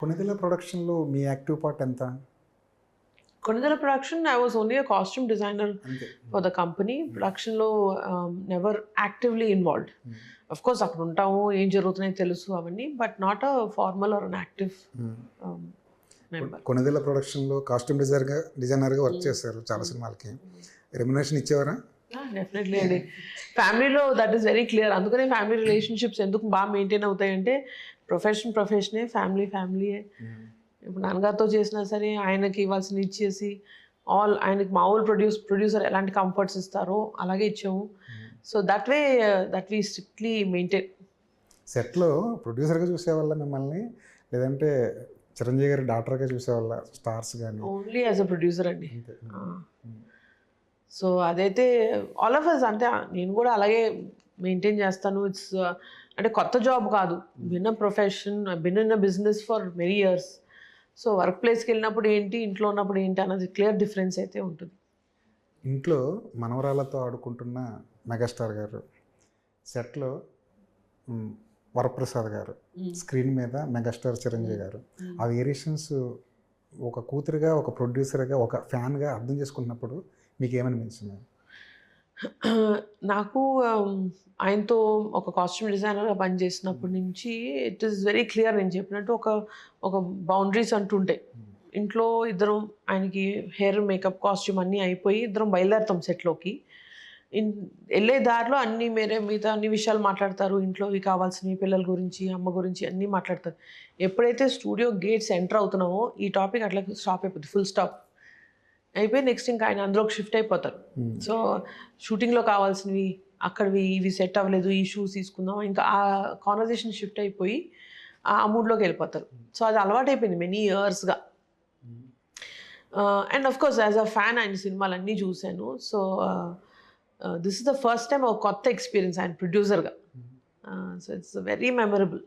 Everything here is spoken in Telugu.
కొణిదెల ప్రొడక్షన్‌లో మీ యాక్టివ్ పార్ట్ ఎంత? Konidala production, I was only a costume designer అంతే. for the company. Production లో never actively involved. Of course అక్కడ ఉంటాము, ఏం జరుగుతున్నాయో తెలుసు అవన్నీ, but not a formal or an active member. Konidela ప్రొడక్షన్‌లో కాస్ట్యూమ్ డిజైనర్‌గా వర్క్ చేశారు చాలా సినిమాలకి. రెమ్యునరేషన్ ఇచ్చేవారా? డెఫినెట్లీ అండి. ఫ్యామిలీలో దట్ ఈస్ వెరీ క్లియర్. అందుకనే ఫ్యామిలీ రిలేషన్షిప్స్ ఎందుకు బాగా మెయింటైన్ అవుతాయంటే ప్రొఫెషనే, ఫ్యామిలీయే. ఇప్పుడు నాన్నగారితో చేసినా సరే ఆయనకి ఇవ్వాల్సిన ఇచ్చేసి ఆయనకి మామూలు ప్రొడ్యూసర్ ఎలాంటి కంఫర్ట్స్ ఇస్తారో అలాగే ఇచ్చాము. So that we strictly maintain. సెట్లో ప్రొడ్యూసర్గా చూసేవాళ్ళ మిమ్మల్ని, లేదంటే చిరంజీవి గారి డాక్టర్గా చూసేవాళ్ళ స్టార్స్ కానీ? ఓన్లీ యాజ్ అ ప్రొడ్యూసర్ అండి. సో అదైతే ఆల్ ఆఫ్ అస్, అంటే నేను కూడా అలాగే మెయింటైన్ చేస్తాను. ఇట్స్ అంటే కొత్త జాబ్ కాదు, been profession, been business for many years. So work ప్లేస్కి వెళ్ళినప్పుడు ఏంటి, ఇంట్లో ఉన్నప్పుడు ఏంటి అన్నది క్లియర్ డిఫరెన్స్ అయితే ఉంటుంది. ఇంట్లో మనవరాలతో ఆడుకుంటున్న మెగాస్టార్ గారు, సెట్లో వరప్రసాద్ గారు, స్క్రీన్ మీద మెగాస్టార్ చిరంజీవి గారు. ఆ వేరియేషన్స్ ఒక కూతురుగా, ఒక ప్రొడ్యూసర్గా, ఒక ఫ్యాన్గా అర్థం చేసుకున్నప్పుడు మీకు ఏమనిపించింది? నాకు ఆయనతో ఒక కాస్ట్యూమ్ డిజైనర్గా పనిచేసినప్పటి నుంచి ఇట్ ఈస్ వెరీ క్లియర్. నేను చెప్పినట్టు ఒక బౌండరీస్ అంటుంటాయి. ఇంట్లో ఇద్దరం, ఆయనకి హెయిర్, మేకప్, కాస్ట్యూమ్ అన్నీ అయిపోయి ఇద్దరం బయలుదేరుతాం సెట్లోకి. వెళ్ళే దారిలో మిగతా అన్ని విషయాలు మాట్లాడతారు. ఇంట్లోవి కావాల్సినవి, పిల్లల గురించి, అమ్మ గురించి అన్నీ మాట్లాడతారు. ఎప్పుడైతే స్టూడియో గేట్స్ ఎంటర్ అవుతున్నామో ఈ టాపిక్ అట్లా స్టాప్ అయిపోతుంది, ఫుల్ స్టాప్ అయిపోయి నెక్స్ట్ ఇంకా ఆయన అందులోకి షిఫ్ట్ అయిపోతారు. సో షూటింగ్లో కావాల్సినవి, అక్కడివి ఇవి సెట్ అవ్వలేదు, ఈ షూస్ తీసుకుందాం, ఇంకా ఆ కాన్వర్జేషన్ షిఫ్ట్ అయిపోయి ఆ మూడ్లోకి వెళ్ళిపోతారు. సో అది అలవాటు అయిపోయింది మెనీ ఇయర్స్గా. And of course as a fan ఆయన సినిమాలన్నీ చూశాను. So this is the first time ఒక కొత్త ఎక్స్పీరియన్స్ ఆయన ప్రొడ్యూసర్గా. So it's very memorable.